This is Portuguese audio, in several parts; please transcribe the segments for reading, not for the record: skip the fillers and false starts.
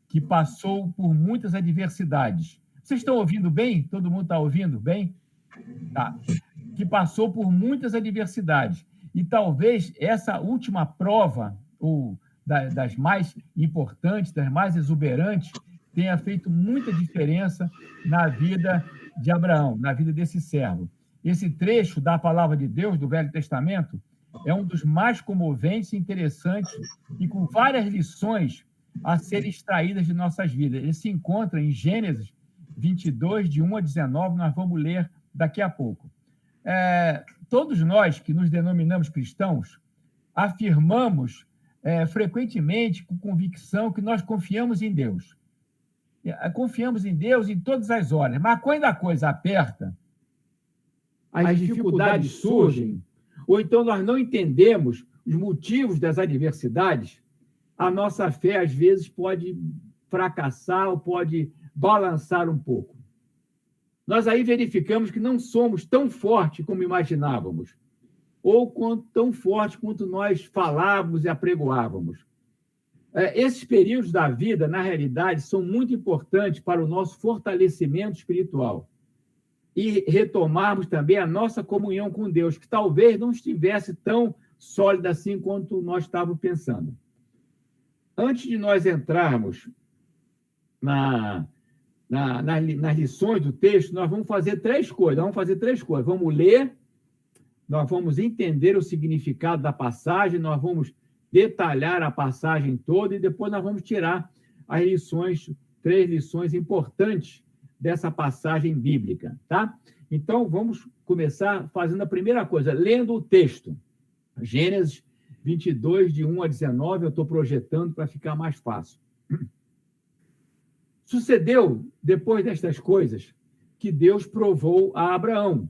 que passou por muitas adversidades. Vocês estão ouvindo bem? Todo mundo está ouvindo bem? Tá. Que passou por muitas adversidades. E talvez essa última prova, ou das mais importantes, das mais exuberantes, tenha feito muita diferença na vida de Abraão, na vida desse servo. Esse trecho da palavra de Deus, do Velho Testamento, é um dos mais comoventes e interessantes e com várias lições a serem extraídas de nossas vidas. Ele se encontra em Gênesis 22, de 1 a 19, nós vamos ler daqui a pouco. Todos nós que nos denominamos cristãos afirmamos frequentemente, com convicção, que nós confiamos em Deus. Confiamos em Deus em todas as horas, mas quando a coisa aperta, as dificuldades surgem, ou então nós não entendemos os motivos das adversidades, a nossa fé, às vezes, pode fracassar ou pode balançar um pouco. Nós aí verificamos que não somos tão fortes como imaginávamos, ou tão fortes quanto nós falávamos e apregoávamos. Esses períodos da vida, na realidade, são muito importantes para o nosso fortalecimento espiritual e retomarmos também a nossa comunhão com Deus, que talvez não estivesse tão sólida assim quanto nós estávamos pensando. Antes de nós entrarmos nas lições do texto, nós vamos fazer três coisas. Vamos ler, nós vamos entender o significado da passagem, nós vamos detalhar a passagem toda e depois nós vamos tirar as lições, 3 lições importantes dessa passagem bíblica, tá? Então, vamos começar fazendo a primeira coisa, lendo o texto. Gênesis 22, de 1 a 19, eu estou projetando para ficar mais fácil. Sucedeu, depois destas coisas, que Deus provou a Abraão,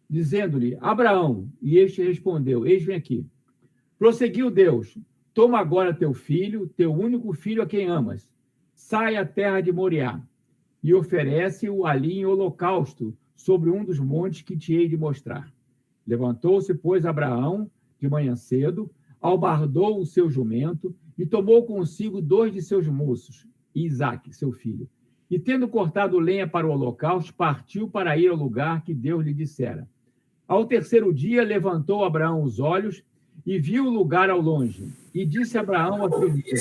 dizendo-lhe, Abraão, e este respondeu, eis-me aqui. Prosseguiu Deus, toma agora teu filho, teu único filho a quem amas, sai à terra de Moriá, e oferece-o ali em holocausto, sobre um dos montes que te hei de mostrar. Levantou-se, pois, Abraão, de manhã cedo, albardou o seu jumento, e tomou consigo 2 de seus moços, e Isaque, seu filho. E, tendo cortado lenha para o holocausto, partiu para ir ao lugar que Deus lhe dissera. Ao terceiro dia, levantou Abraão os olhos e viu o lugar ao longe. E disse Abraão a Filipe,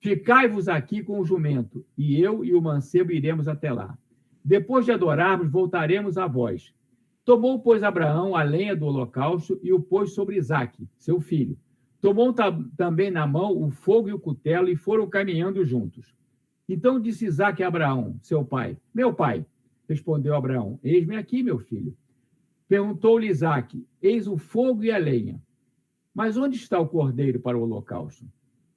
ficai-vos aqui com o jumento, e eu e o mancebo iremos até lá. Depois de adorarmos, voltaremos a vós. Tomou, pois, Abraão a lenha do holocausto e o pôs sobre Isaque, seu filho. Tomou também na mão o fogo e o cutelo e foram caminhando juntos. Então disse Isaque a Abraão, seu pai, meu pai, respondeu Abraão, eis-me aqui, meu filho. Perguntou-lhe Isaque, eis o fogo e a lenha. Mas onde está o cordeiro para o holocausto?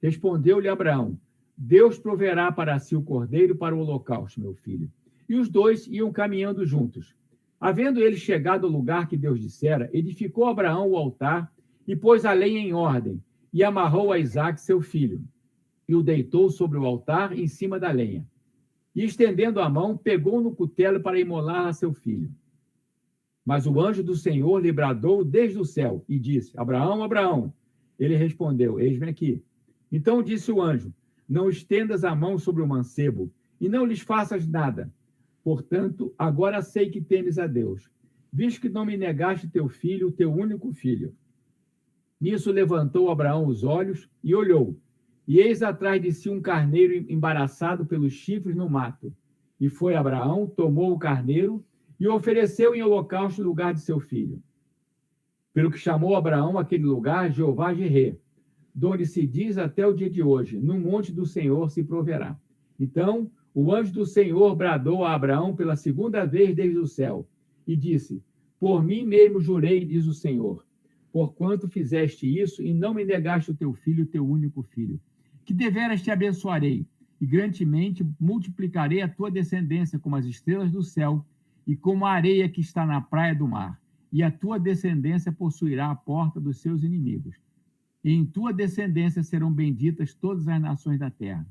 Respondeu-lhe Abraão, Deus proverá para si o cordeiro para o holocausto, meu filho. E os dois iam caminhando juntos. Havendo ele chegado ao lugar que Deus dissera, edificou Abraão o altar e pôs a lenha em ordem, e amarrou a Isaque, seu filho, e o deitou sobre o altar em cima da lenha. E, estendendo a mão, pegou no cutelo para imolar a seu filho. Mas o anjo do Senhor lhe bradou desde o céu e disse, Abraão, Abraão. Ele respondeu, eis-me aqui. Então disse o anjo, não estendas a mão sobre o mancebo, e não lhes faças nada. Portanto, agora sei que temes a Deus, visto que não me negaste teu filho, o teu único filho. Nisso levantou Abraão os olhos e olhou, e eis atrás de si um carneiro embaraçado pelos chifres no mato. E foi Abraão, tomou o carneiro e o ofereceu em holocausto no lugar de seu filho. Pelo que chamou Abraão aquele lugar Jeová Jirê, donde se diz até o dia de hoje, no monte do Senhor se proverá. Então, o anjo do Senhor bradou a Abraão pela segunda vez desde o céu, e disse, por mim mesmo jurei, diz o Senhor, porquanto fizeste isso e não me negaste o teu filho, o teu único filho, que deveras te abençoarei, e grandemente multiplicarei a tua descendência como as estrelas do céu e como a areia que está na praia do mar, e a tua descendência possuirá a porta dos seus inimigos. E em tua descendência serão benditas todas as nações da terra,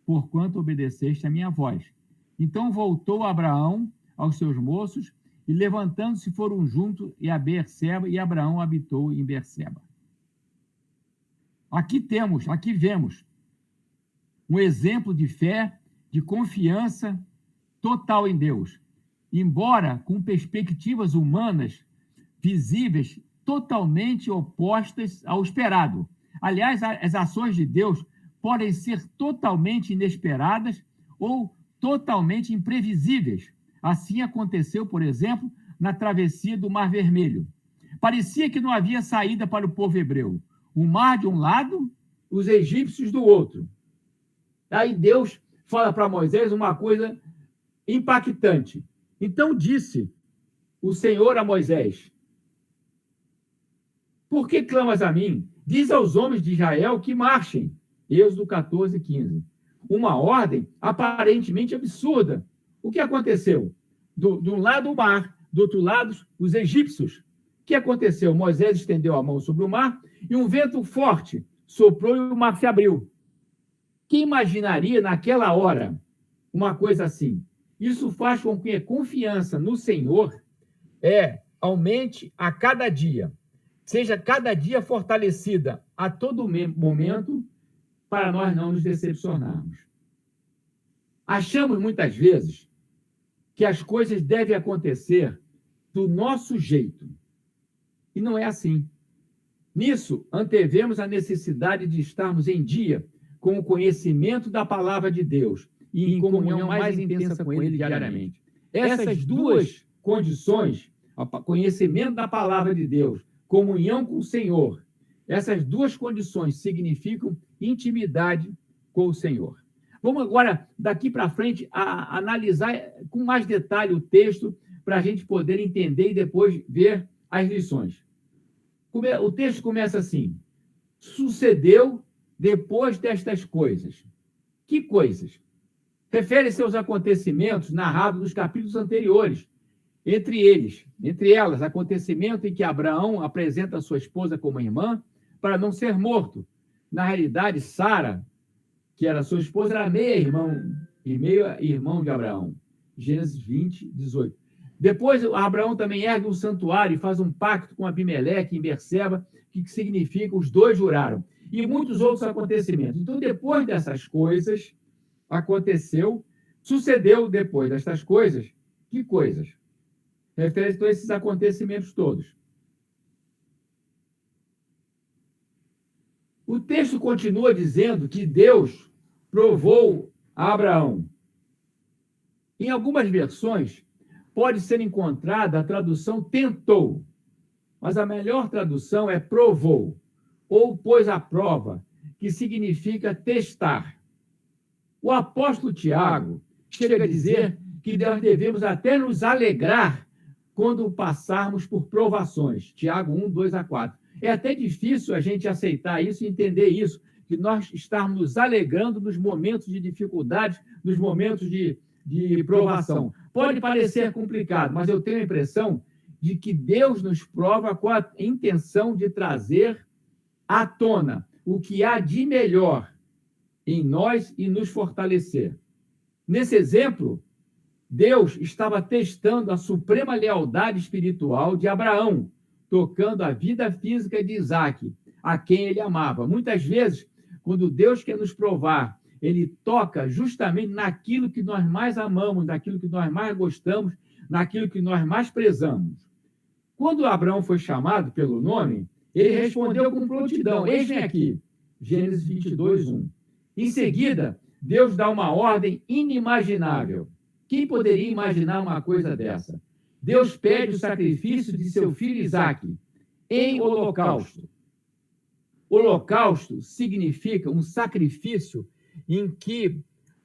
porquanto obedeceste a minha voz. Então voltou Abraão aos seus moços, e levantando-se foram juntos a Beerseba, e Abraão habitou em Beerseba. Aqui vemos um exemplo de fé, de confiança total em Deus, embora com perspectivas humanas visíveis totalmente opostas ao esperado. Aliás, as ações de Deus podem ser totalmente inesperadas ou totalmente imprevisíveis. Assim aconteceu, por exemplo, na travessia do Mar Vermelho. Parecia que não havia saída para o povo hebreu. O mar de um lado, os egípcios do outro. Aí Deus fala para Moisés uma coisa impactante. Então disse o Senhor a Moisés: por que clamas a mim? Diz aos homens de Israel que marchem. Êxodo 14, 15. Uma ordem aparentemente absurda. O que aconteceu? De um lado o mar, do outro lado os egípcios. O que aconteceu? Moisés estendeu a mão sobre o mar e um vento forte soprou e o mar se abriu. Quem imaginaria naquela hora uma coisa assim? Isso faz com que a confiança no Senhor aumente a cada dia, seja cada dia fortalecida a todo momento, para nós não nos decepcionarmos. Achamos muitas vezes que as coisas devem acontecer do nosso jeito. E não é assim. Nisso, antevemos a necessidade de estarmos em dia com o conhecimento da palavra de Deus e em comunhão mais intensa com Ele diariamente. Essas duas condições, conhecimento da palavra de Deus, comunhão com o Senhor, essas duas condições significam intimidade com o Senhor. Vamos agora, daqui para frente, analisar com mais detalhe o texto para a gente poder entender e depois ver as lições. O texto começa assim: sucedeu depois destas coisas. Que coisas? Refere-se aos acontecimentos narrados nos capítulos anteriores. Entre elas, acontecimento em que Abraão apresenta sua esposa como irmã para não ser morto. Na realidade, Sara, que era sua esposa, era meio-irmão de Abraão. Gênesis 20, 18. Depois, Abraão também ergue um santuário e faz um pacto com Abimeleque em Berseba, que significa os dois juraram. E muitos outros acontecimentos. Então, depois dessas coisas, sucedeu depois destas coisas. Que coisas? Refere-se a esses acontecimentos todos. O texto continua dizendo que Deus provou a Abraão. Em algumas versões, pode ser encontrada a tradução tentou, mas a melhor tradução é provou, ou pôs à prova, que significa testar. O apóstolo Tiago chega a dizer que nós devemos até nos alegrar quando passarmos por provações. Tiago 1, 2 a 4. É até difícil a gente aceitar isso e entender isso, que nós estamos nos alegrando nos momentos de dificuldade, nos momentos de provação. Pode parecer complicado, mas eu tenho a impressão de que Deus nos prova com a intenção de trazer à tona o que há de melhor em nós e nos fortalecer. Nesse exemplo, Deus estava testando a suprema lealdade espiritual de Abraão, tocando a vida física de Isaac, a quem ele amava. Muitas vezes, quando Deus quer nos provar, ele toca justamente naquilo que nós mais amamos, naquilo que nós mais gostamos, naquilo que nós mais prezamos. Quando Abraão foi chamado pelo nome, ele respondeu com prontidão: eis-me aqui. Gênesis 22, 1. Em seguida, Deus dá uma ordem inimaginável. Quem poderia imaginar uma coisa dessa? Deus pede o sacrifício de seu filho Isaque em holocausto. Holocausto significa um sacrifício em que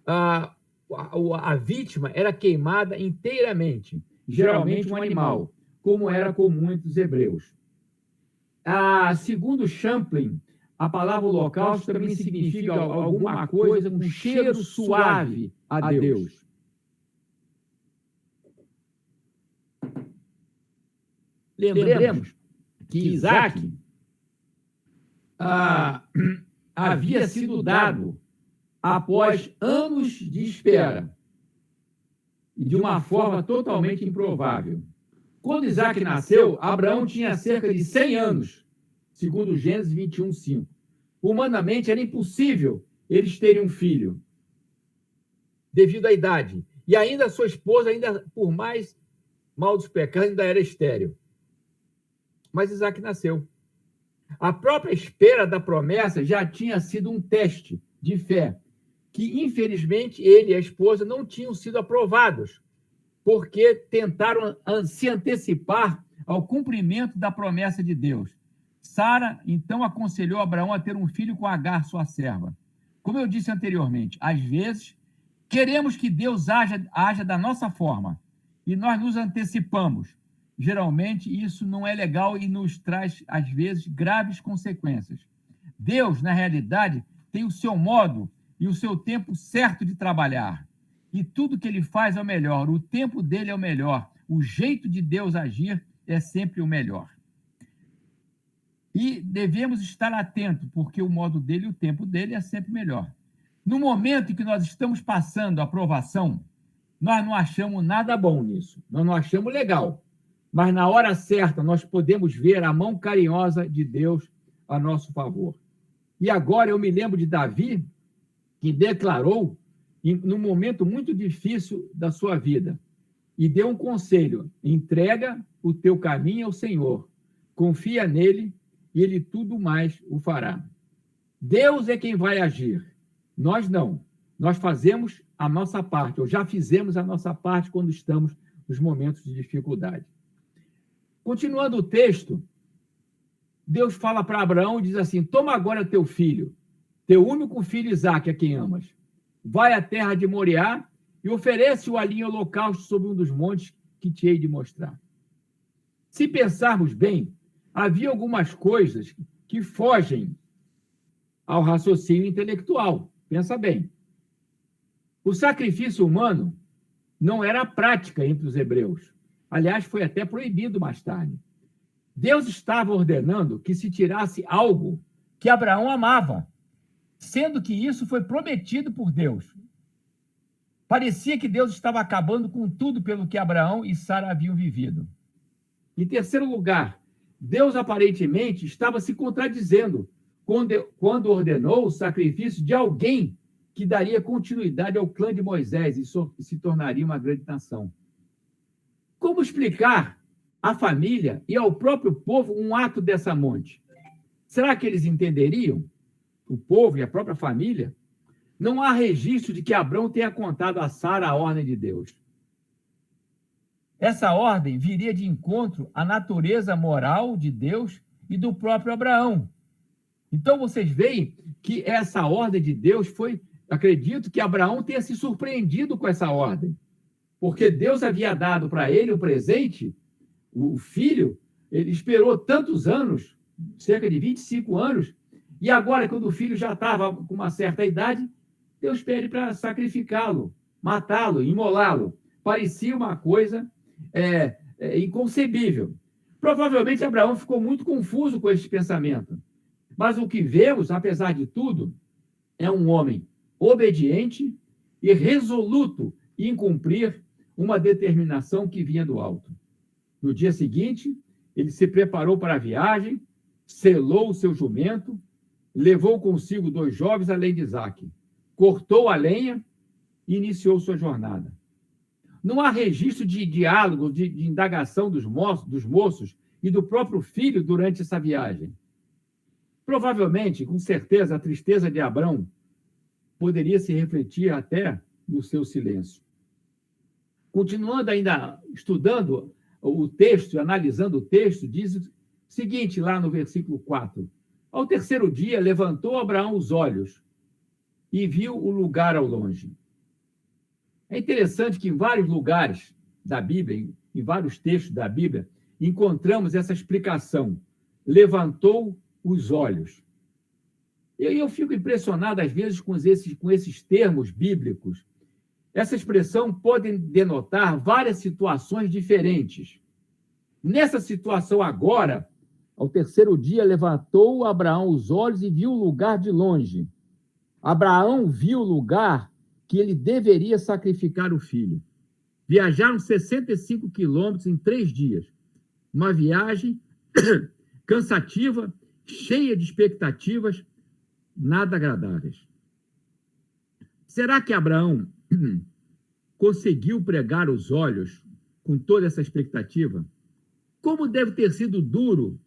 a vítima era queimada inteiramente, geralmente um animal, como era comum entre os hebreus. Segundo Champlin, a palavra holocausto também significa alguma coisa com cheiro suave a Deus. Lembremos que Isaac havia sido dado após anos de espera e de uma forma totalmente improvável. Quando Isaac nasceu, Abraão tinha cerca de 100 anos, segundo Gênesis 21, 5. Humanamente, era impossível eles terem um filho, devido à idade. E ainda a sua esposa, ainda por mais mal dos pecados, ainda era estéril. Mas Isaac nasceu. A própria espera da promessa já tinha sido um teste de fé, que infelizmente ele e a esposa não tinham sido aprovados, porque tentaram se antecipar ao cumprimento da promessa de Deus. Sara, então, aconselhou Abraão a ter um filho com Agar, sua serva. Como eu disse anteriormente, às vezes, queremos que Deus haja da nossa forma, e nós nos antecipamos. Geralmente, isso não é legal e nos traz, às vezes, graves consequências. Deus, na realidade, tem o seu modo e o seu tempo certo de trabalhar. E tudo que ele faz é o melhor, o tempo dele é o melhor, o jeito de Deus agir é sempre o melhor. E devemos estar atentos, porque o modo dele e o tempo dele é sempre melhor. No momento em que nós estamos passando a aprovação, nós não achamos nada bom nisso, nós não achamos legal. Mas na hora certa nós podemos ver a mão carinhosa de Deus a nosso favor. E agora eu me lembro de Davi, que declarou, num momento muito difícil da sua vida, e deu um conselho: entrega o teu caminho ao Senhor, confia nele, e ele tudo mais o fará. Deus é quem vai agir, nós não. Nós fazemos a nossa parte, ou já fizemos a nossa parte quando estamos nos momentos de dificuldade. Continuando o texto, Deus fala para Abraão e diz assim: toma agora teu filho, teu único filho Isaque, a quem amas. Vai à terra de Moriá e oferece-o ali em holocausto sobre um dos montes que te hei de mostrar. Se pensarmos bem, havia algumas coisas que fogem ao raciocínio intelectual. Pensa bem. O sacrifício humano não era prática entre os hebreus. Aliás, foi até proibido mais tarde. Deus estava ordenando que se tirasse algo que Abraão amava, sendo que isso foi prometido por Deus. Parecia que Deus estava acabando com tudo pelo que Abraão e Sara haviam vivido. Em terceiro lugar, Deus aparentemente estava se contradizendo quando ordenou o sacrifício de alguém que daria continuidade ao clã de Moisés e se tornaria uma grande nação. Como explicar à família e ao próprio povo um ato dessa monte? Será que eles entenderiam? O povo e a própria família? Não há registro de que Abraão tenha contado a Sara a ordem de Deus. Essa ordem viria de encontro à natureza moral de Deus e do próprio Abraão. Então, vocês veem que essa ordem de Deus foi... Acredito que Abraão tenha se surpreendido com essa ordem, porque Deus havia dado para ele o presente, o filho. Ele esperou tantos anos, cerca de 25 anos, e agora, quando o filho já estava com uma certa idade, Deus pede para sacrificá-lo, matá-lo, imolá-lo. Parecia uma coisa inconcebível. Provavelmente Abraão ficou muito confuso com esse pensamento. Mas o que vemos, apesar de tudo, é um homem obediente e resoluto em cumprir uma determinação que vinha do alto. No dia seguinte, ele se preparou para a viagem, selou o seu jumento, levou consigo 2 jovens além de Isaque, cortou a lenha e iniciou sua jornada. Não há registro de diálogo, de indagação dos moços e do próprio filho durante essa viagem. Provavelmente, com certeza, a tristeza de Abraão poderia se refletir até no seu silêncio. Continuando ainda estudando o texto, analisando o texto, diz o seguinte lá no versículo 4. Ao terceiro dia, levantou Abraão os olhos e viu o lugar ao longe. É interessante que em vários lugares da Bíblia, em vários textos da Bíblia, encontramos essa explicação. Levantou os olhos. Eu fico impressionado, às vezes, com esses termos bíblicos. Essa expressão pode denotar várias situações diferentes. Nessa situação agora, ao terceiro dia, levantou Abraão os olhos e viu o lugar de longe. Abraão viu o lugar que ele deveria sacrificar o filho. Viajaram 65 quilômetros em 3 dias. Uma viagem cansativa, cheia de expectativas, nada agradáveis. Será que Abraão conseguiu pregar os olhos com toda essa expectativa? Como deve ter sido duro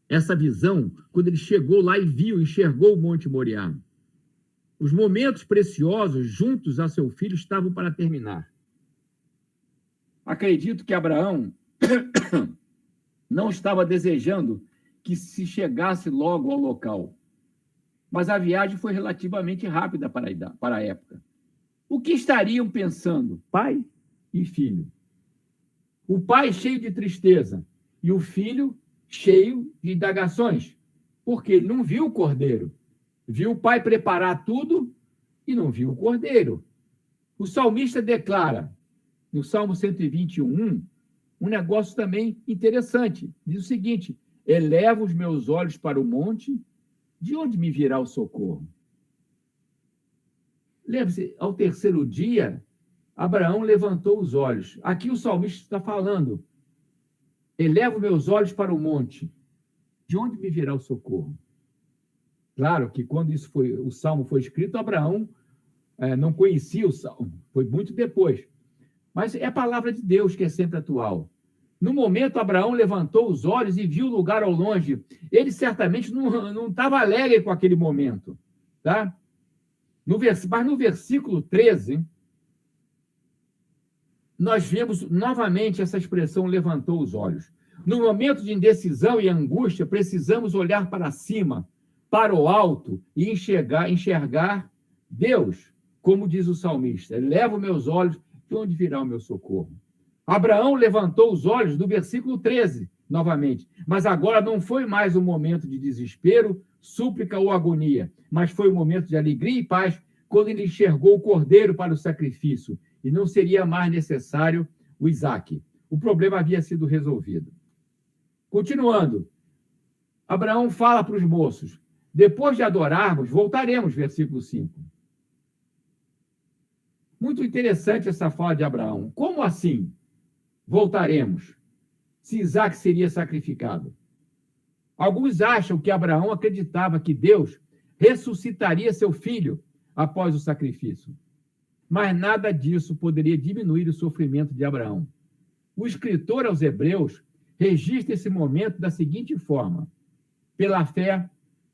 essa visão quando ele chegou lá e enxergou o Monte Moriá. Os momentos preciosos juntos a seu filho estavam para terminar. Acredito que Abraão não estava desejando que se chegasse logo ao local, mas a viagem foi relativamente rápida para a época. O que estariam pensando pai e filho? O pai cheio de tristeza e o filho cheio de indagações, porque ele não viu o cordeiro. Viu o pai preparar tudo e não viu o cordeiro. O salmista declara, no Salmo 121, um negócio também interessante. Diz o seguinte: eleva os meus olhos para o monte, de onde me virá o socorro? Lembre-se, ao terceiro dia, Abraão levantou os olhos. Aqui o salmista está falando: elevo meus olhos para o monte, de onde me virá o socorro? Claro que quando o salmo foi escrito, Abraão não conhecia o salmo, foi muito depois. Mas é a palavra de Deus que é sempre atual. No momento, Abraão levantou os olhos e viu o lugar ao longe. Ele certamente não estava alegre com aquele momento. Tá? Mas no versículo 13, nós vemos novamente essa expressão levantou os olhos. No momento de indecisão e angústia, precisamos olhar para cima, para o alto e enxergar Deus, como diz o salmista: elevo meus olhos, de onde virá o meu socorro? Abraão levantou os olhos do versículo 13, novamente, mas agora não foi mais um momento de desespero, súplica ou agonia, mas foi um momento de alegria e paz, quando ele enxergou o cordeiro para o sacrifício, e não seria mais necessário o Isaque. O problema havia sido resolvido. Continuando, Abraão fala para os moços: depois de adorarmos, voltaremos, versículo 5. Muito interessante essa fala de Abraão. Como assim voltaremos, se Isaque seria sacrificado? Alguns acham que Abraão acreditava que Deus ressuscitaria seu filho após o sacrifício. Mas nada disso poderia diminuir o sofrimento de Abraão. O escritor aos Hebreus registra esse momento da seguinte forma: pela fé,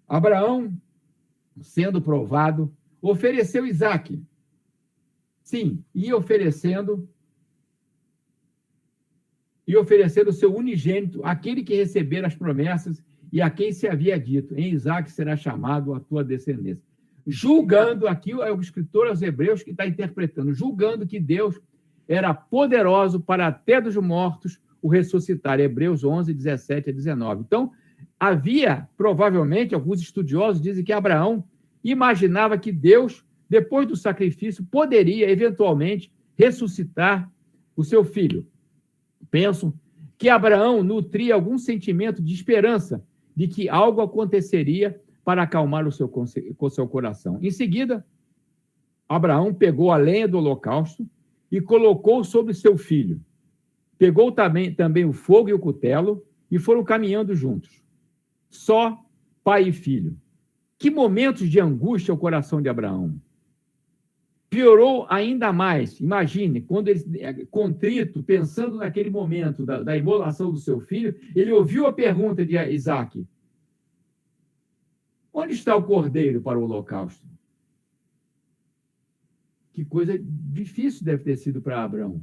Abraão, sendo provado, ofereceu Isaque. Sim, e oferecendo o seu unigênito, aquele que recebera as promessas e a quem se havia dito: em Isaque será chamado a tua descendência. Julgando, aqui é o escritor aos Hebreus que está interpretando, julgando que Deus era poderoso para até dos mortos o ressuscitar. Hebreus 11, 17 a 19. Então, havia, provavelmente, alguns estudiosos dizem que Abraão imaginava que Deus, depois do sacrifício, poderia, eventualmente, ressuscitar o seu filho. Penso que Abraão nutria algum sentimento de esperança de que algo aconteceria para acalmar o seu coração. Em seguida, Abraão pegou a lenha do holocausto e colocou sobre seu filho. Pegou também o fogo e o cutelo e foram caminhando juntos. Só pai e filho. Que momentos de angústia o coração de Abraão. Piorou ainda mais. Imagine, quando ele, contrito, pensando naquele momento da imolação do seu filho, ele ouviu a pergunta de Isaque: onde está o cordeiro para o holocausto? Que coisa difícil deve ter sido para Abraão.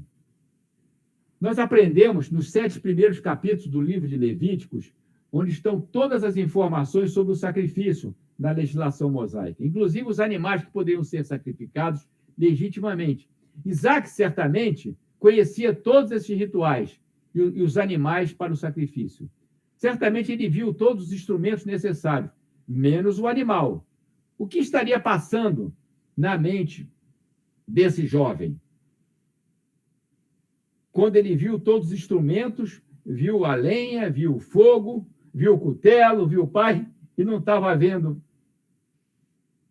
Nós aprendemos nos 7 primeiros capítulos do livro de Levíticos, onde estão todas as informações sobre o sacrifício na legislação mosaica, inclusive os animais que poderiam ser sacrificados legitimamente. Isaque, certamente, conhecia todos esses rituais e os animais para o sacrifício. Certamente ele viu todos os instrumentos necessários, menos o animal. O que estaria passando na mente desse jovem? Quando ele viu todos os instrumentos, viu a lenha, viu o fogo, viu o cutelo, viu o pai, e não estava vendo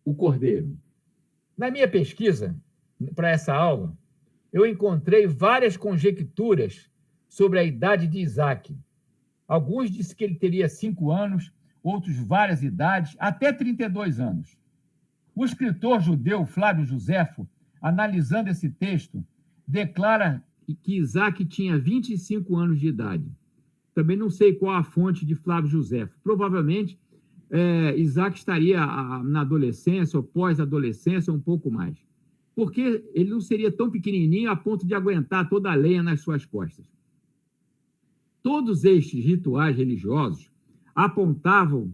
o cordeiro. Na minha pesquisa para essa aula, eu encontrei várias conjecturas sobre a idade de Isaque. Alguns disseram que ele teria 5 anos, outros várias idades, até 32 anos. O escritor judeu Flávio Joséfo, analisando esse texto, declara que Isaac tinha 25 anos de idade. Também não sei qual a fonte de Flávio Joséfo. Provavelmente, Isaac estaria na adolescência ou pós-adolescência, um pouco mais. Porque ele não seria tão pequenininho a ponto de aguentar toda a lenha nas suas costas. Todos estes rituais religiosos apontavam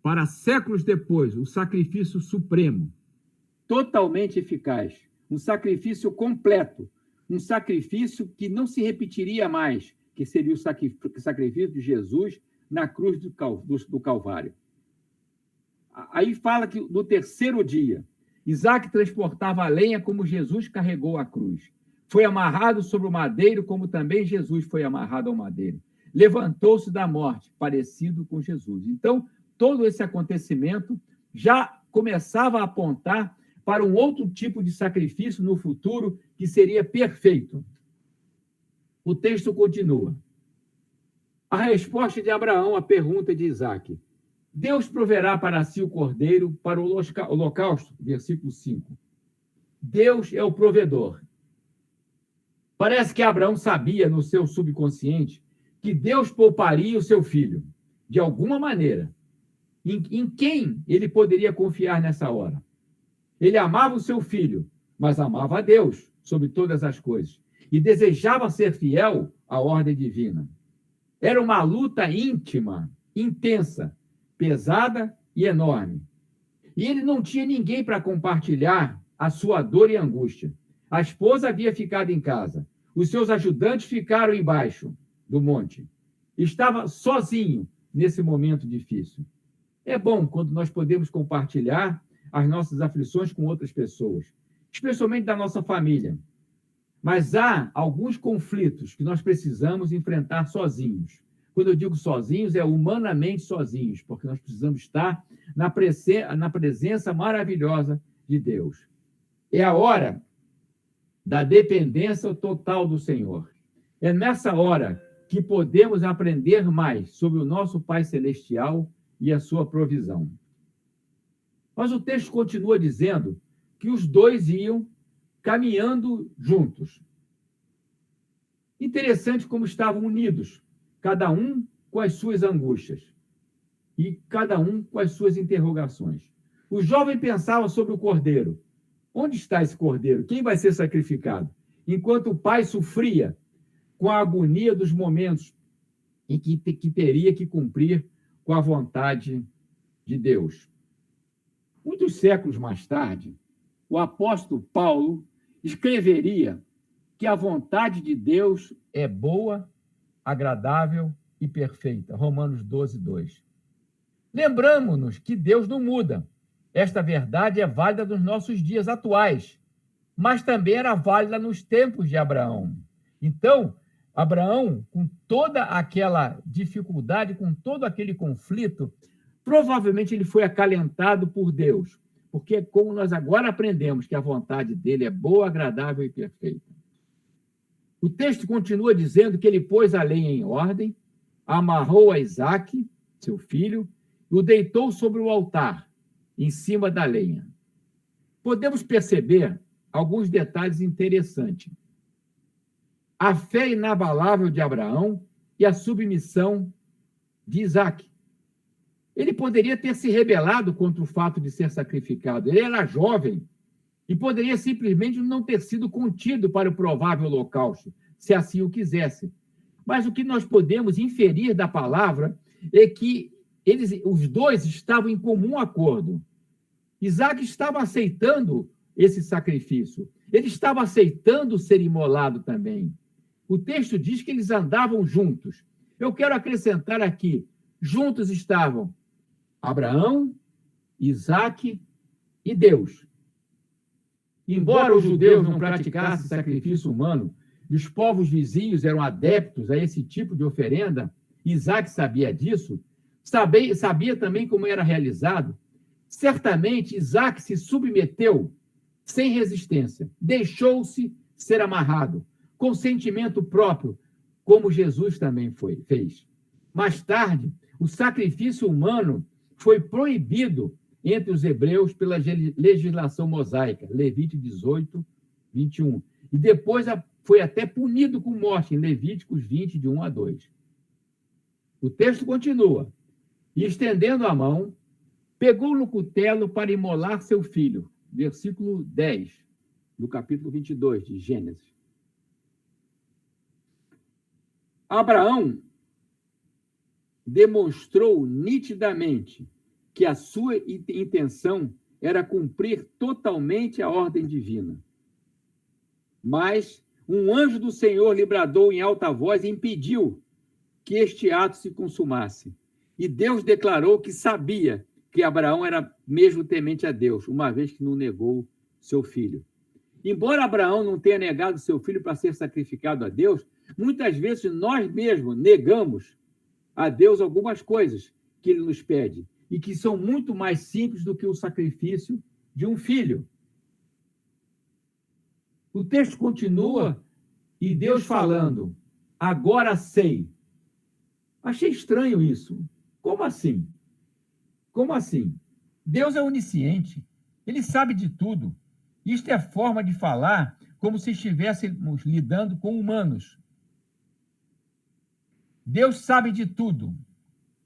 para séculos depois o sacrifício supremo, totalmente eficaz, um sacrifício completo, um sacrifício que não se repetiria mais, que seria o sacrifício de Jesus na cruz do Calvário. Aí fala que no terceiro dia, Isaac transportava a lenha como Jesus carregou a cruz. Foi amarrado sobre o madeiro, como também Jesus foi amarrado ao madeiro. Levantou-se da morte, parecido com Jesus. Então, todo esse acontecimento já começava a apontar para um outro tipo de sacrifício no futuro que seria perfeito. O texto continua. A resposta de Abraão à pergunta de Isaac. Deus proverá para si o cordeiro para o holocausto, versículo 5. Deus é o provedor. Parece que Abraão sabia no seu subconsciente que Deus pouparia o seu filho, de alguma maneira. Em quem ele poderia confiar nessa hora? Ele amava o seu filho, mas amava a Deus sobre todas as coisas e desejava ser fiel à ordem divina. Era uma luta íntima, intensa, pesada e enorme. E ele não tinha ninguém para compartilhar a sua dor e angústia. A esposa havia ficado em casa. Os seus ajudantes ficaram embaixo do monte. Estava sozinho nesse momento difícil. É bom quando nós podemos compartilhar as nossas aflições com outras pessoas, especialmente da nossa família. Mas há alguns conflitos que nós precisamos enfrentar sozinhos. Quando eu digo sozinhos, é humanamente sozinhos, porque nós precisamos estar na presença maravilhosa de Deus. É a hora da dependência total do Senhor. É nessa hora que podemos aprender mais sobre o nosso Pai Celestial e a sua provisão. Mas o texto continua dizendo que os dois iam caminhando juntos. Interessante como estavam unidos, cada um com as suas angústias e cada um com as suas interrogações. O jovem pensava sobre o cordeiro. Onde está esse cordeiro? Quem vai ser sacrificado? Enquanto o pai sofria com a agonia dos momentos em que teria que cumprir com a vontade de Deus. Muitos séculos mais tarde, o apóstolo Paulo escreveria que a vontade de Deus é boa, agradável e perfeita. Romanos 12, 2. Lembramos-nos que Deus não muda. Esta verdade é válida nos nossos dias atuais, mas também era válida nos tempos de Abraão. Então, Abraão, com toda aquela dificuldade, com todo aquele conflito, provavelmente ele foi acalentado por Deus, porque como nós agora aprendemos que a vontade dele é boa, agradável e perfeita. O texto continua dizendo que ele pôs a lenha em ordem, amarrou a Isaque, seu filho, e o deitou sobre o altar, em cima da lenha. Podemos perceber alguns detalhes interessantes. A fé inabalável de Abraão e a submissão de Isaque. Ele poderia ter se rebelado contra o fato de ser sacrificado. Ele era jovem e poderia simplesmente não ter sido contido para o provável holocausto, se assim o quisesse. Mas o que nós podemos inferir da palavra é que os dois estavam em comum acordo. Isaque estava aceitando esse sacrifício. Ele estava aceitando ser imolado também. O texto diz que eles andavam juntos. Eu quero acrescentar aqui, juntos estavam Abraão, Isaque e Deus. Embora os judeus não praticassem sacrifício humano, e os povos vizinhos eram adeptos a esse tipo de oferenda, Isaque sabia disso, sabia também como era realizado. Certamente, Isaque se submeteu sem resistência, deixou-se ser amarrado, com sentimento próprio, como Jesus também fez. Mais tarde, o sacrifício humano foi proibido entre os hebreus pela legislação mosaica, Levítico 18, 21. E depois foi até punido com morte, em Levíticos 20, de 1 a 2. O texto continua. E estendendo a mão, pegou no cutelo para imolar seu filho. Versículo 10, do capítulo 22 de Gênesis. Abraão demonstrou nitidamente que a sua intenção era cumprir totalmente a ordem divina. Mas um anjo do Senhor lhe bradou em alta voz e impediu que este ato se consumasse. E Deus declarou que sabia que Abraão era mesmo temente a Deus, uma vez que não negou seu filho. Embora Abraão não tenha negado seu filho para ser sacrificado a Deus, muitas vezes nós mesmos negamos a Deus algumas coisas que ele nos pede e que são muito mais simples do que o sacrifício de um filho. O texto continua e Deus falando, agora sei. Achei estranho isso. Como assim? Como assim? Deus é onisciente. Ele sabe de tudo. Isto é forma de falar como se estivéssemos lidando com humanos. Deus sabe de tudo.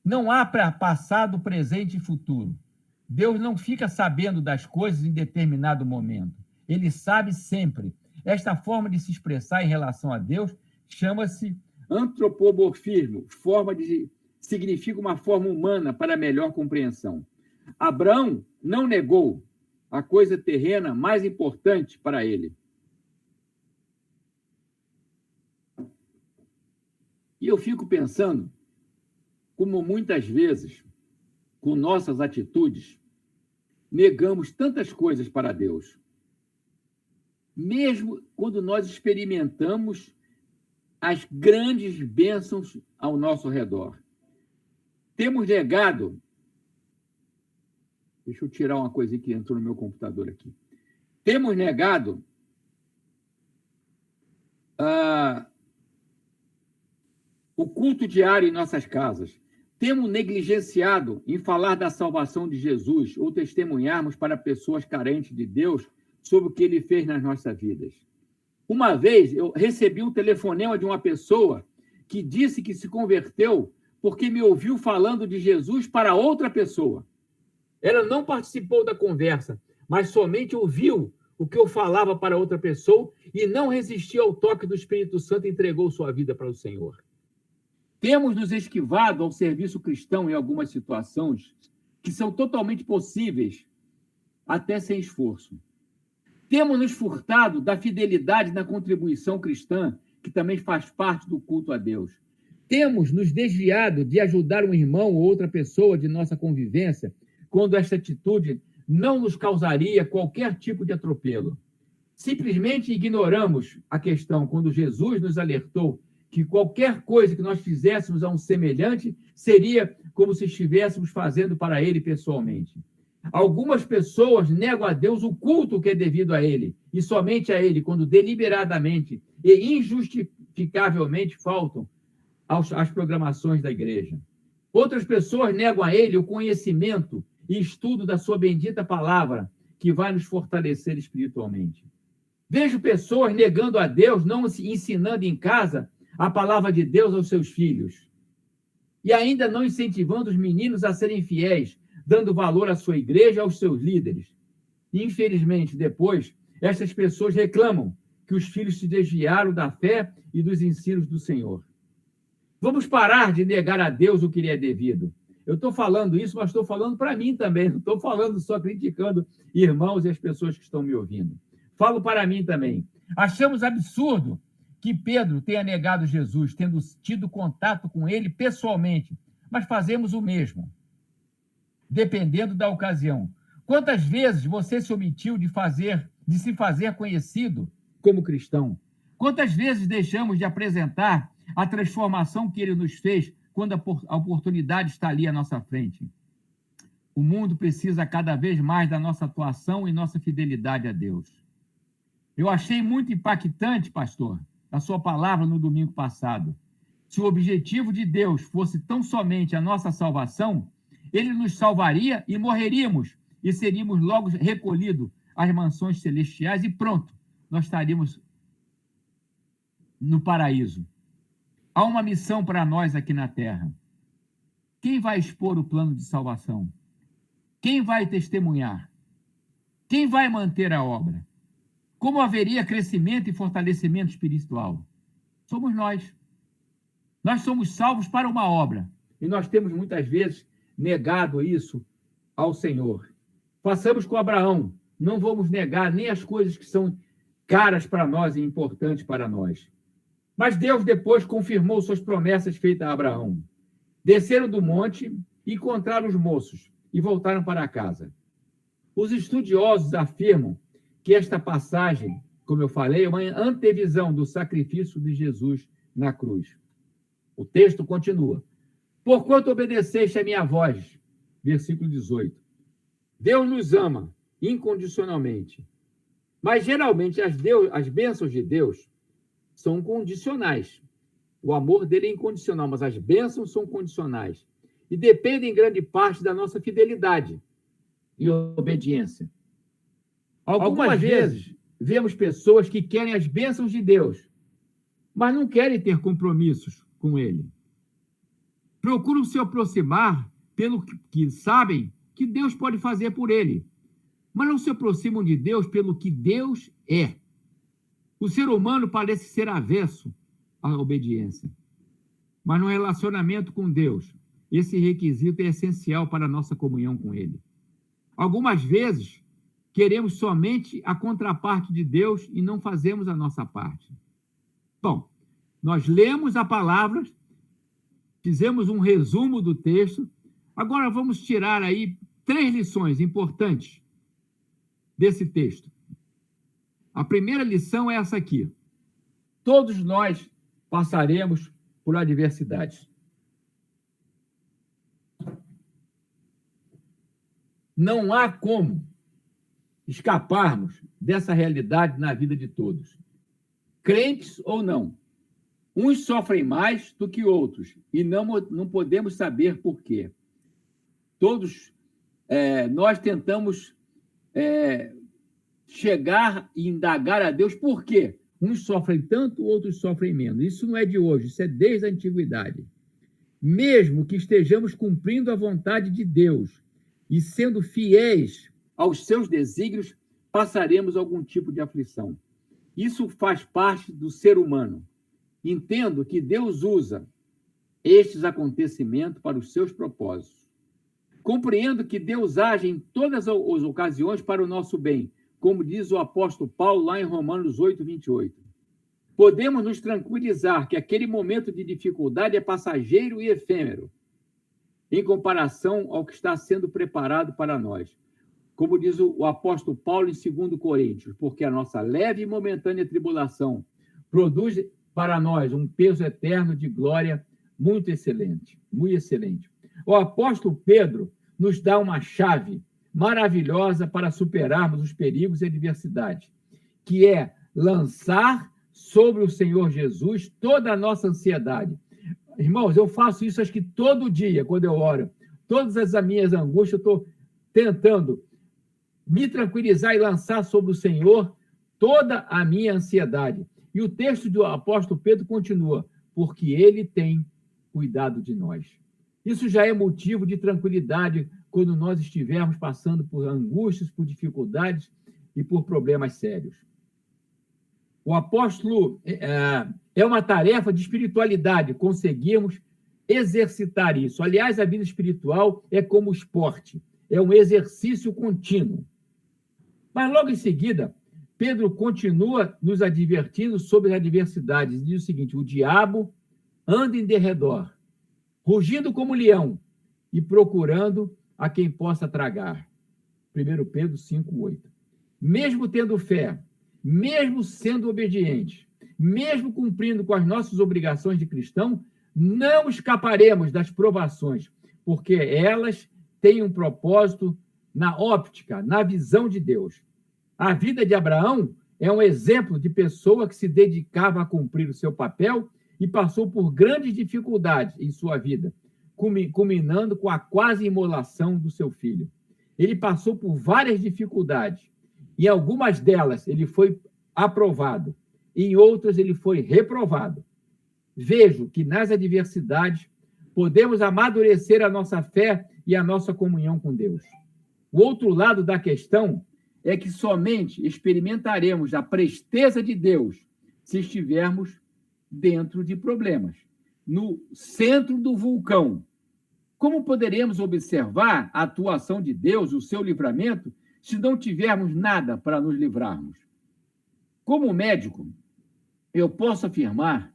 Não há para passado, presente e futuro. Deus não fica sabendo das coisas em determinado momento. Ele sabe sempre. Esta forma de se expressar em relação a Deus chama-se antropomorfismo, significa uma forma humana para melhor compreensão. Abraão não negou a coisa terrena mais importante para ele. E eu fico pensando como muitas vezes, com nossas atitudes, negamos tantas coisas para Deus. Mesmo quando nós experimentamos as grandes bênçãos ao nosso redor. Temos negado... Deixa eu tirar uma coisinha que entrou no meu computador aqui. Temos negado o culto diário em nossas casas. Temos negligenciado em falar da salvação de Jesus ou testemunharmos para pessoas carentes de Deus sobre o que ele fez nas nossas vidas. Uma vez eu recebi um telefonema de uma pessoa que disse que se converteu porque me ouviu falando de Jesus para outra pessoa. Ela não participou da conversa, mas somente ouviu o que eu falava para outra pessoa e não resistiu ao toque do Espírito Santo e entregou sua vida para o Senhor. Temos nos esquivado ao serviço cristão em algumas situações que são totalmente possíveis, até sem esforço. Temos nos furtado da fidelidade na contribuição cristã, que também faz parte do culto a Deus. Temos nos desviado de ajudar um irmão ou outra pessoa de nossa convivência, quando esta atitude não nos causaria qualquer tipo de atropelo. Simplesmente ignoramos a questão quando Jesus nos alertou que qualquer coisa que nós fizéssemos a um semelhante seria como se estivéssemos fazendo para ele pessoalmente. Algumas pessoas negam a Deus o culto que é devido a ele, e somente a ele, quando deliberadamente e injustificavelmente faltam às programações da igreja. Outras pessoas negam a ele o conhecimento e estudo da sua bendita palavra, que vai nos fortalecer espiritualmente. Vejo pessoas negando a Deus, não ensinando em casa a palavra de Deus aos seus filhos, e ainda não incentivando os meninos a serem fiéis, dando valor à sua igreja e aos seus líderes. E, infelizmente, depois, essas pessoas reclamam que os filhos se desviaram da fé e dos ensinos do Senhor. Vamos parar de negar a Deus o que lhe é devido. Eu estou falando isso, mas estou falando para mim também. Não estou falando só criticando irmãos e as pessoas que estão me ouvindo. Falo para mim também. Achamos absurdo que Pedro tenha negado Jesus, tendo tido contato com ele pessoalmente, mas fazemos o mesmo, dependendo da ocasião. Quantas vezes você se omitiu de se fazer conhecido como cristão? Quantas vezes deixamos de apresentar a transformação que ele nos fez quando a oportunidade está ali à nossa frente? O mundo precisa cada vez mais da nossa atuação e nossa fidelidade a Deus. Eu achei muito impactante, pastor, a sua palavra no domingo passado. Se o objetivo de Deus fosse tão somente a nossa salvação, ele nos salvaria e morreríamos e seríamos logo recolhidos às mansões celestiais e pronto, nós estaríamos no paraíso. Há uma missão para nós aqui na Terra. Quem vai expor o plano de salvação? Quem vai testemunhar? Quem vai manter a obra? Como haveria crescimento e fortalecimento espiritual? Somos nós. Nós somos salvos para uma obra. E nós temos muitas vezes negado isso ao Senhor. Façamos com Abraão. Não vamos negar nem as coisas que são caras para nós e importantes para nós. Mas Deus depois confirmou suas promessas feitas a Abraão. Desceram do monte e encontraram os moços e voltaram para casa. Os estudiosos afirmam que esta passagem, como eu falei, é uma antevisão do sacrifício de Jesus na cruz. O texto continua. Porquanto obedeceste a minha voz, versículo 18. Deus nos ama incondicionalmente. Mas, geralmente, as bênçãos de Deus são condicionais. O amor dele é incondicional, mas as bênçãos são condicionais. E dependem, em grande parte, da nossa fidelidade e obediência. Algumas vezes, vemos pessoas que querem as bênçãos de Deus, mas não querem ter compromissos com ele. Procuram se aproximar pelo que sabem que Deus pode fazer por ele, mas não se aproximam de Deus pelo que Deus é. O ser humano parece ser avesso à obediência, mas no relacionamento com Deus, esse requisito é essencial para a nossa comunhão com ele. Algumas vezes, queremos somente a contraparte de Deus e não fazemos a nossa parte. Bom, nós lemos a palavra, fizemos um resumo do texto, agora vamos tirar aí 3 lições importantes desse texto. A primeira lição é essa aqui. Todos nós passaremos por adversidades. Não há como escaparmos dessa realidade na vida de todos. Crentes ou não. Uns sofrem mais do que outros e não podemos saber por quê. Todos nós tentamos chegar e indagar a Deus por quê. Uns sofrem tanto, outros sofrem menos. Isso não é de hoje, isso é desde a antiguidade. Mesmo que estejamos cumprindo a vontade de Deus e sendo fiéis aos seus desígnios, passaremos algum tipo de aflição. Isso faz parte do ser humano. Entendo que Deus usa estes acontecimentos para os seus propósitos. Compreendo que Deus age em todas as ocasiões para o nosso bem, como diz o apóstolo Paulo lá em Romanos 8, 28. Podemos nos tranquilizar que aquele momento de dificuldade é passageiro e efêmero, em comparação ao que está sendo preparado para nós. Como diz o apóstolo Paulo em 2 Coríntios, porque a nossa leve e momentânea tribulação produz para nós um peso eterno de glória muito excelente, muito excelente. O apóstolo Pedro nos dá uma chave maravilhosa para superarmos os perigos e adversidades, que é lançar sobre o Senhor Jesus toda a nossa ansiedade. Irmãos, eu faço isso acho que todo dia, quando eu oro. Todas as minhas angústias, eu estou tentando me tranquilizar e lançar sobre o Senhor toda a minha ansiedade. E o texto do apóstolo Pedro continua, porque ele tem cuidado de nós. Isso já é motivo de tranquilidade quando nós estivermos passando por angústias, por dificuldades e por problemas sérios. O apóstolo é uma tarefa de espiritualidade, conseguirmos exercitar isso. Aliás, a vida espiritual é como esporte, é um exercício contínuo. Mas logo em seguida, Pedro continua nos advertindo sobre as adversidades. Diz o seguinte, o diabo anda em derredor, rugindo como leão e procurando a quem possa tragar. 1 Pedro 5:8. Mesmo tendo fé, mesmo sendo obediente, mesmo cumprindo com as nossas obrigações de cristão, não escaparemos das provações, porque elas têm um propósito na óptica, na visão de Deus. A vida de Abraão é um exemplo de pessoa que se dedicava a cumprir o seu papel e passou por grandes dificuldades em sua vida, culminando com a quase imolação do seu filho. Ele passou por várias dificuldades. Em algumas delas, ele foi aprovado. Em outras, ele foi reprovado. Vejo que nas adversidades podemos amadurecer a nossa fé e a nossa comunhão com Deus. O outro lado da questão é que somente experimentaremos a presteza de Deus se estivermos dentro de problemas, no centro do vulcão. Como poderemos observar a atuação de Deus, o seu livramento, se não tivermos nada para nos livrarmos? Como médico, eu posso afirmar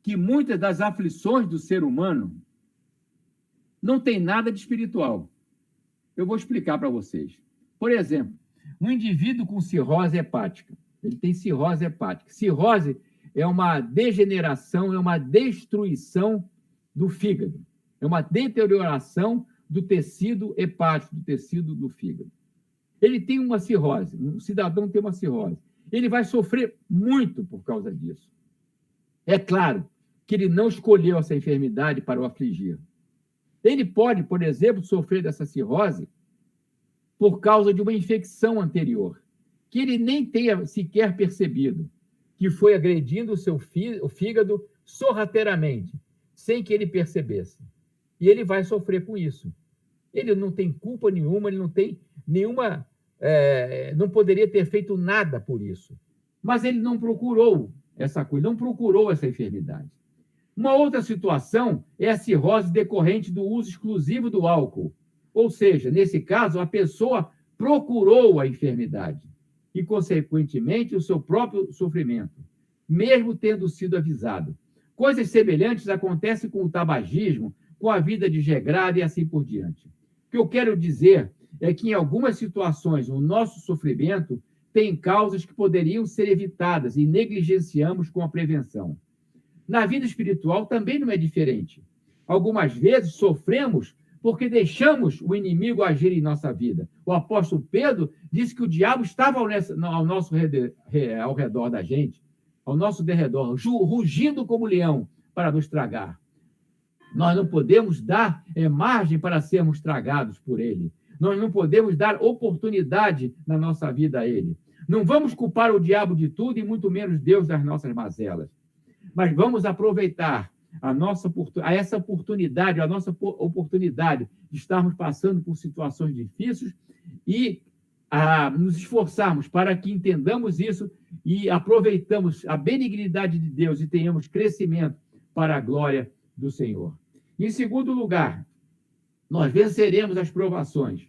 que muitas das aflições do ser humano não têm nada de espiritual. Eu vou explicar para vocês. Por exemplo, um indivíduo com cirrose hepática. Ele tem cirrose hepática. Cirrose é uma degeneração, é uma destruição do fígado. É uma deterioração do tecido hepático, do tecido do fígado. Ele tem uma cirrose, um cidadão tem uma cirrose. Ele vai sofrer muito por causa disso. É claro que ele não escolheu essa enfermidade para o afligir. Ele pode, por exemplo, sofrer dessa cirrose por causa de uma infecção anterior, que ele nem tenha sequer percebido, que foi agredindo o fígado sorrateiramente, sem que ele percebesse. E ele vai sofrer com isso. Ele não tem culpa nenhuma, ele não tem nenhuma... não poderia ter feito nada por isso. Mas ele não procurou essa coisa, não procurou essa enfermidade. Uma outra situação é a cirrose decorrente do uso exclusivo do álcool. Ou seja, nesse caso, a pessoa procurou a enfermidade e, consequentemente, o seu próprio sofrimento, mesmo tendo sido avisado. Coisas semelhantes acontecem com o tabagismo, com a vida desregrada e assim por diante. O que eu quero dizer é que, em algumas situações, o nosso sofrimento tem causas que poderiam ser evitadas e negligenciamos com a prevenção. Na vida espiritual também não é diferente. Algumas vezes sofremos porque deixamos o inimigo agir em nossa vida. O apóstolo Pedro disse que o diabo estava ao redor da gente, ao nosso derredor, rugindo como leão para nos tragar. Nós não podemos dar margem para sermos tragados por ele. Nós não podemos dar oportunidade na nossa vida a ele. Não vamos culpar o diabo de tudo e muito menos Deus das nossas mazelas. Mas vamos aproveitar essa oportunidade, a nossa oportunidade de estarmos passando por situações difíceis e nos esforçarmos para que entendamos isso e aproveitamos a benignidade de Deus e tenhamos crescimento para a glória do Senhor. Em segundo lugar, nós venceremos as provações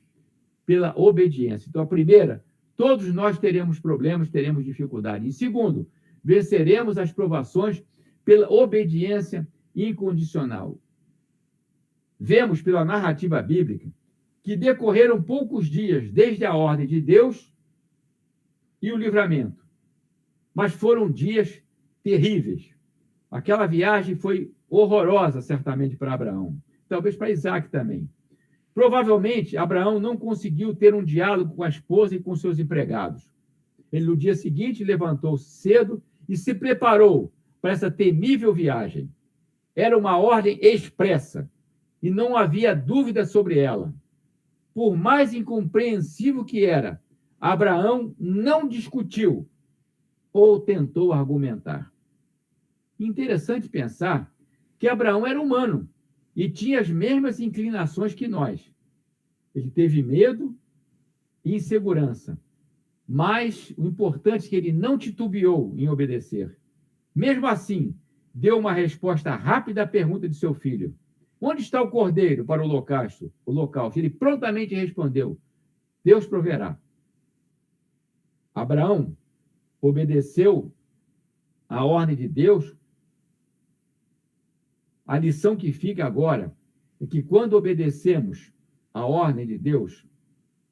pela obediência. Então, a primeira, todos nós teremos problemas, teremos dificuldade. Em segundo, venceremos as provações pela obediência incondicional. Vemos pela narrativa bíblica que decorreram poucos dias desde a ordem de Deus e o livramento, mas foram dias terríveis. Aquela viagem foi horrorosa, certamente, para Abraão, talvez para Isaac também. Provavelmente, Abraão não conseguiu ter um diálogo com a esposa e com seus empregados. Ele, no dia seguinte, levantou-se cedo e se preparou para essa temível viagem. Era uma ordem expressa e não havia dúvida sobre ela. Por mais incompreensível que era, Abraão não discutiu ou tentou argumentar. Interessante pensar que Abraão era humano e tinha as mesmas inclinações que nós. Ele teve medo e insegurança, mas o importante é que ele não titubeou em obedecer. Mesmo assim, deu uma resposta rápida à pergunta de seu filho. Onde está o cordeiro para o holocausto? Ele prontamente respondeu: Deus proverá. Abraão obedeceu à ordem de Deus. A lição que fica agora é que quando obedecemos à ordem de Deus,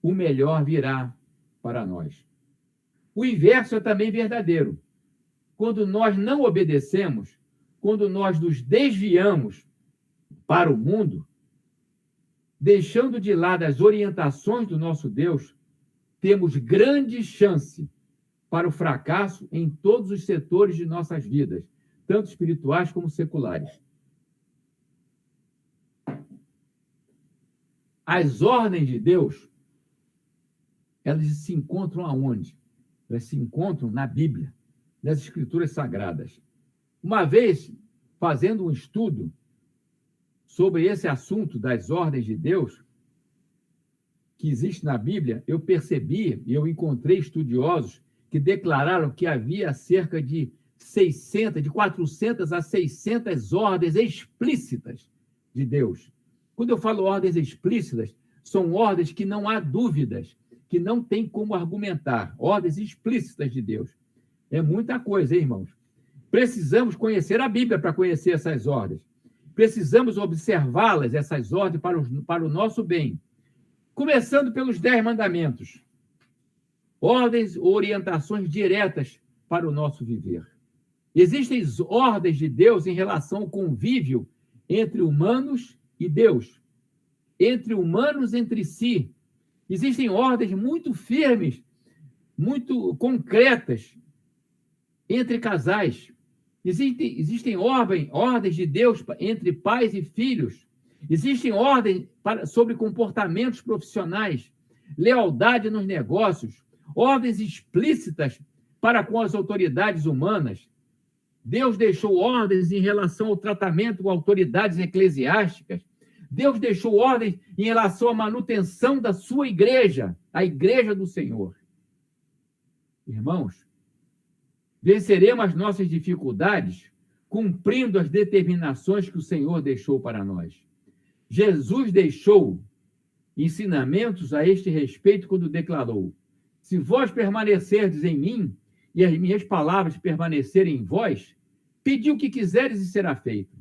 o melhor virá para nós. O inverso é também verdadeiro. Quando nós não obedecemos, quando nós nos desviamos para o mundo, deixando de lado as orientações do nosso Deus, temos grande chance para o fracasso em todos os setores de nossas vidas, tanto espirituais como seculares. As ordens de Deus elas se encontram aonde? Elas se encontram na Bíblia, nas Escrituras Sagradas. Uma vez, fazendo um estudo sobre esse assunto das ordens de Deus, que existe na Bíblia, eu percebi e eu encontrei estudiosos que declararam que havia cerca de 400 a 600 ordens explícitas de Deus. Quando eu falo ordens explícitas, são ordens que não há dúvidas, que não tem como argumentar, ordens explícitas de Deus. É muita coisa, hein, irmãos? Precisamos conhecer a Bíblia para conhecer essas ordens. Precisamos observá-las, essas ordens, para o nosso bem. Começando pelos 10 mandamentos. Ordens ou orientações diretas para o nosso viver. Existem ordens de Deus em relação ao convívio entre humanos e Deus, entre humanos entre si. Existem ordens muito firmes, muito concretas entre casais. Existem ordens de Deus entre pais e filhos. Existem ordens sobre comportamentos profissionais, lealdade nos negócios, ordens explícitas para com as autoridades humanas. Deus deixou ordens em relação ao tratamento com autoridades eclesiásticas. Deus deixou ordens em relação à manutenção da sua igreja, a igreja do Senhor. Irmãos, venceremos as nossas dificuldades cumprindo as determinações que o Senhor deixou para nós. Jesus deixou ensinamentos a este respeito quando declarou: se vós permanecerdes em mim e as minhas palavras permanecerem em vós, pedi o que quiseres e será feito.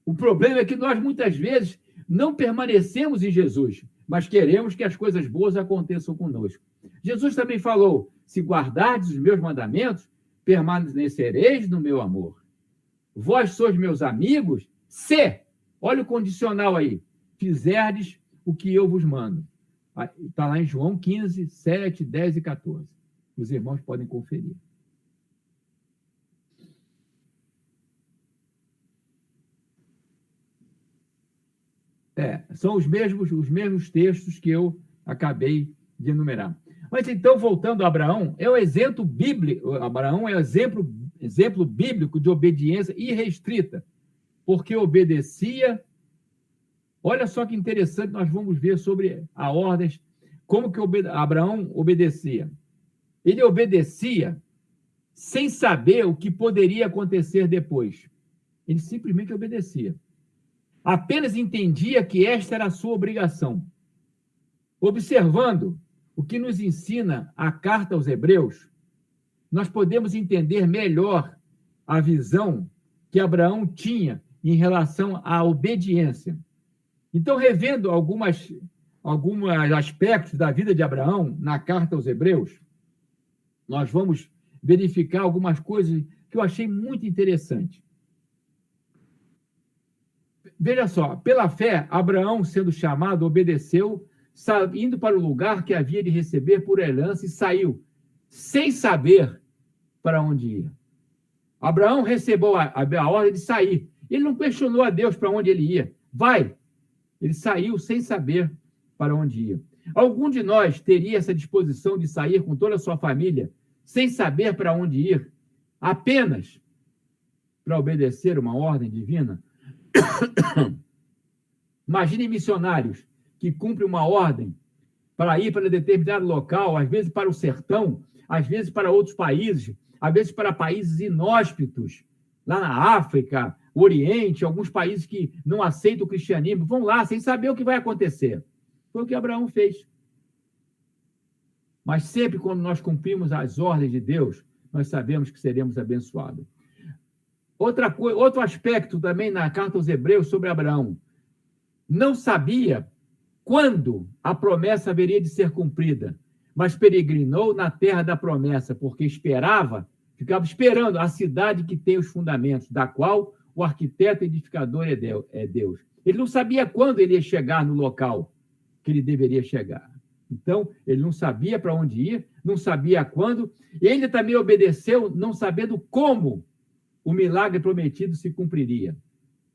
O problema é que nós, muitas vezes, não permanecemos em Jesus, mas queremos que as coisas boas aconteçam conosco. Jesus também falou: se guardardes os meus mandamentos, permanecereis no meu amor. Vós sois meus amigos, se, olha o condicional aí, fizerdes o que eu vos mando. Está lá em João 15, 7, 10 e 14. Os irmãos podem conferir. São os mesmos textos que eu acabei de enumerar. Mas então, voltando a Abraão, é o exemplo bíblico. Abraão é o exemplo bíblico de obediência irrestrita, porque obedecia. Olha só que interessante, nós vamos ver sobre a ordens, como que Abraão obedecia. Ele obedecia sem saber o que poderia acontecer depois. Ele simplesmente obedecia. Apenas entendia que esta era a sua obrigação. Observando o que nos ensina a carta aos Hebreus, nós podemos entender melhor a visão que Abraão tinha em relação à obediência. Então, revendo alguns aspectos da vida de Abraão na carta aos Hebreus, nós vamos verificar algumas coisas que eu achei muito interessantes. Veja só, pela fé, Abraão, sendo chamado, obedeceu, indo para o lugar que havia de receber por herança, e saiu, sem saber para onde ia. Abraão recebeu a ordem de sair. Ele não questionou a Deus para onde ele ia. Vai! Ele saiu sem saber para onde ia. Algum de nós teria essa disposição de sair com toda a sua família, sem saber para onde ir, apenas para obedecer uma ordem divina? Imagine missionários que cumprem uma ordem para ir para determinado local, às vezes para o sertão, às vezes para outros países, às vezes para países inóspitos, lá na África, Oriente, alguns países que não aceitam o cristianismo, vão lá sem saber o que vai acontecer. Foi o que Abraão fez. Mas sempre quando nós cumprimos as ordens de Deus, nós sabemos que seremos abençoados. Outro aspecto também na carta aos Hebreus sobre Abraão. Não sabia quando a promessa haveria de ser cumprida, mas peregrinou na terra da promessa, porque ficava esperando a cidade que tem os fundamentos, da qual o arquiteto edificador é Deus. Ele não sabia quando ele ia chegar no local que ele deveria chegar. Então, ele não sabia para onde ir, não sabia quando, e ele também obedeceu, não sabendo como o milagre prometido se cumpriria.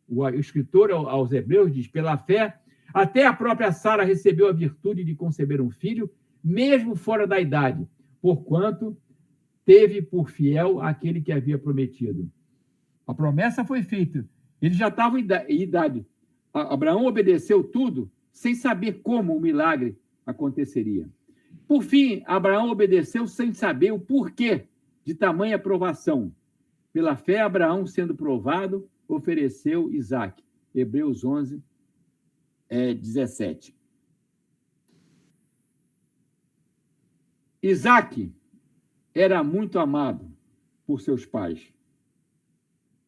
O escritor aos Hebreus diz: pela fé, até a própria Sara recebeu a virtude de conceber um filho, mesmo fora da idade, porquanto teve por fiel aquele que havia prometido. A promessa foi feita, ele já estava em idade. Abraão obedeceu tudo sem saber como o milagre aconteceria. Por fim, Abraão obedeceu sem saber o porquê de tamanha provação. Pela fé, Abraão, sendo provado, ofereceu Isaque. Hebreus 11, 17. Isaque era muito amado por seus pais.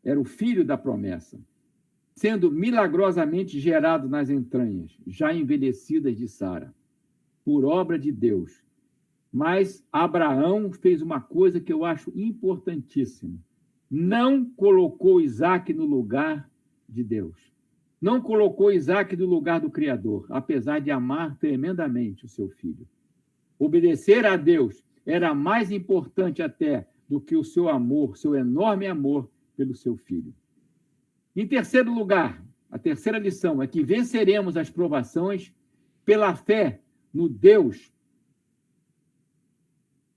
Era o filho da promessa, sendo milagrosamente gerado nas entranhas, já envelhecidas de Sara, por obra de Deus. Mas Abraão fez uma coisa que eu acho importantíssima. Não colocou Isaque no lugar de Deus. Não colocou Isaque no lugar do Criador, apesar de amar tremendamente o seu filho. Obedecer a Deus era mais importante até do que o seu amor, seu enorme amor pelo seu filho. Em terceiro lugar, a terceira lição é que venceremos as provações pela fé no Deus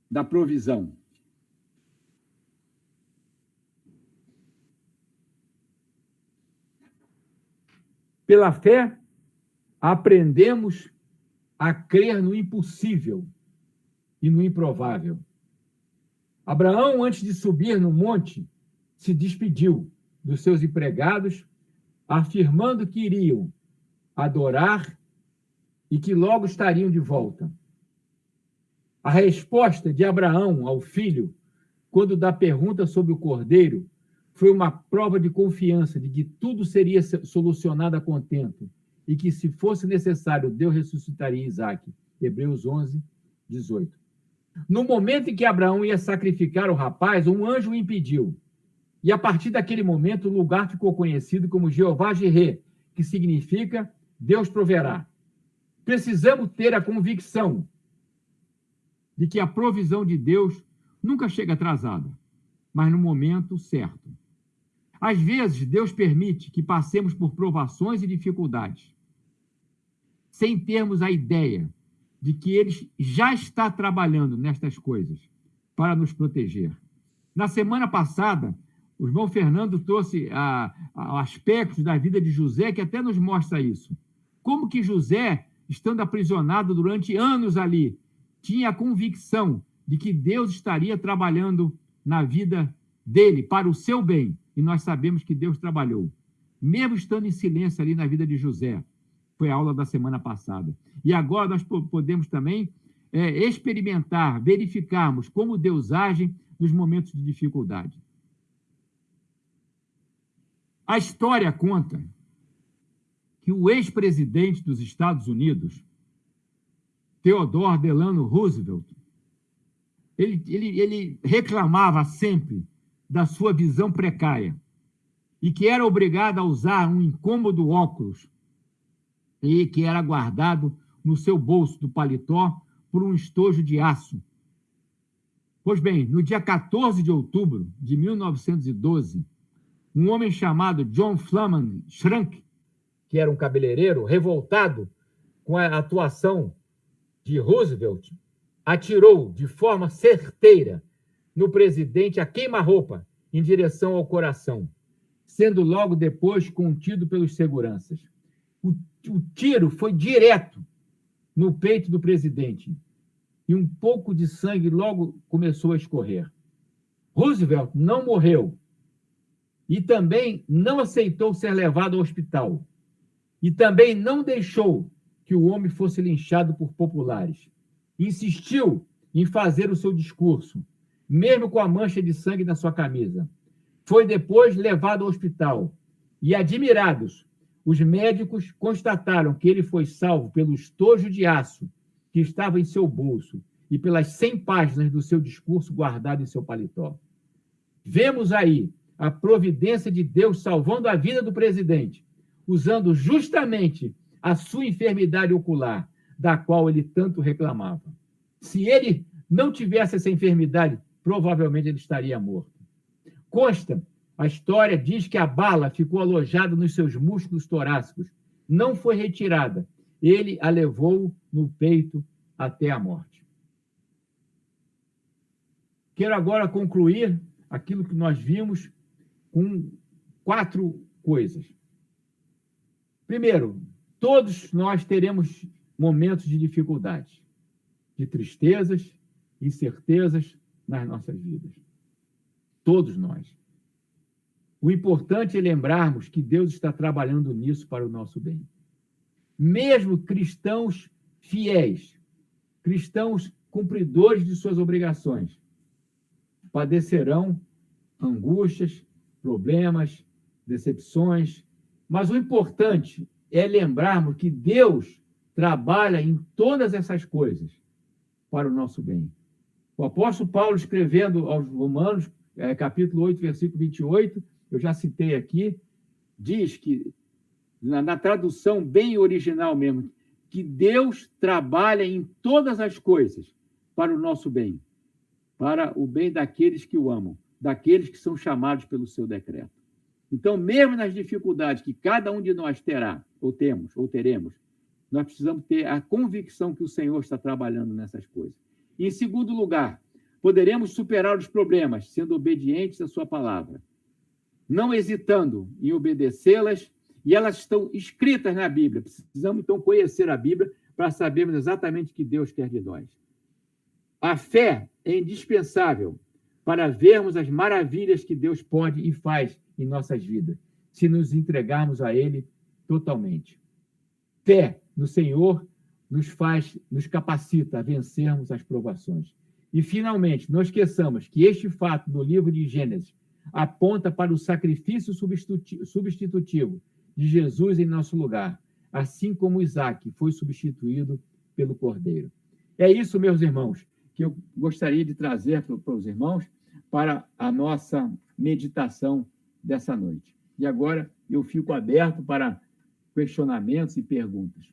da provisão. Pela fé, aprendemos a crer no impossível e no improvável. Abraão, antes de subir no monte, se despediu dos seus empregados, afirmando que iriam adorar e que logo estariam de volta. A resposta de Abraão ao filho, quando dá pergunta sobre o cordeiro, foi uma prova de confiança de que tudo seria solucionado a contento e que, se fosse necessário, Deus ressuscitaria Isaque. Hebreus 11, 18. No momento em que Abraão ia sacrificar o rapaz, um anjo o impediu. E, a partir daquele momento, o lugar ficou conhecido como Jeová Jirê, que significa Deus proverá. Precisamos ter a convicção de que a provisão de Deus nunca chega atrasada, mas no momento certo. Às vezes, Deus permite que passemos por provações e dificuldades, sem termos a ideia de que Ele já está trabalhando nestas coisas para nos proteger. Na semana passada, o irmão Fernando trouxe aspectos da vida de José que até nos mostra isso. Como que José, estando aprisionado durante anos ali, tinha a convicção de que Deus estaria trabalhando na vida dele, para o seu bem. E nós sabemos que Deus trabalhou. Mesmo estando em silêncio ali na vida de José. Foi a aula da semana passada. E agora nós podemos também experimentar, verificarmos como Deus age nos momentos de dificuldade. A história conta que o ex-presidente dos Estados Unidos, Theodore Delano Roosevelt, ele reclamava sempre da sua visão precária e que era obrigado a usar um incômodo óculos e que era guardado no seu bolso do paletó por um estojo de aço. Pois bem, no dia 14 de outubro de 1912, um homem chamado John Flaman Schrank, que era um cabeleireiro revoltado com a atuação de Roosevelt, atirou de forma certeira no presidente a queima-roupa em direção ao coração, sendo logo depois contido pelos seguranças. O tiro foi direto no peito do presidente e um pouco de sangue logo começou a escorrer. Roosevelt não morreu e também não aceitou ser levado ao hospital e também não deixou que o homem fosse linchado por populares. Insistiu em fazer o seu discurso, mesmo com a mancha de sangue na sua camisa. Foi depois levado ao hospital e, admirados, os médicos constataram que ele foi salvo pelo estojo de aço que estava em seu bolso e pelas 100 páginas do seu discurso guardado em seu paletó. Vemos aí a providência de Deus salvando a vida do presidente, usando justamente a sua enfermidade ocular, da qual ele tanto reclamava. Se ele não tivesse essa enfermidade, provavelmente ele estaria morto. Consta, a história diz que a bala ficou alojada nos seus músculos torácicos, não foi retirada. Ele a levou no peito até a morte. Quero agora concluir aquilo que nós vimos com 4 coisas. Primeiro, todos nós teremos momentos de dificuldade, de tristezas, incertezas nas nossas vidas. Todos nós. O importante é lembrarmos que Deus está trabalhando nisso para o nosso bem. Mesmo cristãos fiéis, cristãos cumpridores de suas obrigações, padecerão angústias, problemas, decepções, mas o importante é lembrarmos que Deus trabalha em todas essas coisas para o nosso bem. O apóstolo Paulo, escrevendo aos Romanos, capítulo 8, versículo 28, eu já citei aqui, diz que, na tradução bem original mesmo, que Deus trabalha em todas as coisas para o nosso bem, para o bem daqueles que o amam, daqueles que são chamados pelo seu decreto. Então, mesmo nas dificuldades que cada um de nós terá, ou temos, ou teremos, nós precisamos ter a convicção que o Senhor está trabalhando nessas coisas. E, em segundo lugar, poderemos superar os problemas sendo obedientes à sua palavra, não hesitando em obedecê-las, e elas estão escritas na Bíblia. Precisamos, então, conhecer a Bíblia para sabermos exatamente o que Deus quer de nós. A fé é indispensável para vermos as maravilhas que Deus pode e faz em nossas vidas, se nos entregarmos a Ele totalmente. Fé no Senhor nos capacita a vencermos as provações. E, finalmente, não esqueçamos que este fato no livro de Gênesis aponta para o sacrifício substitutivo de Jesus em nosso lugar, assim como Isaac foi substituído pelo Cordeiro. É isso, meus irmãos, que eu gostaria de trazer para os irmãos para a nossa meditação dessa noite. E agora eu fico aberto para questionamentos e perguntas.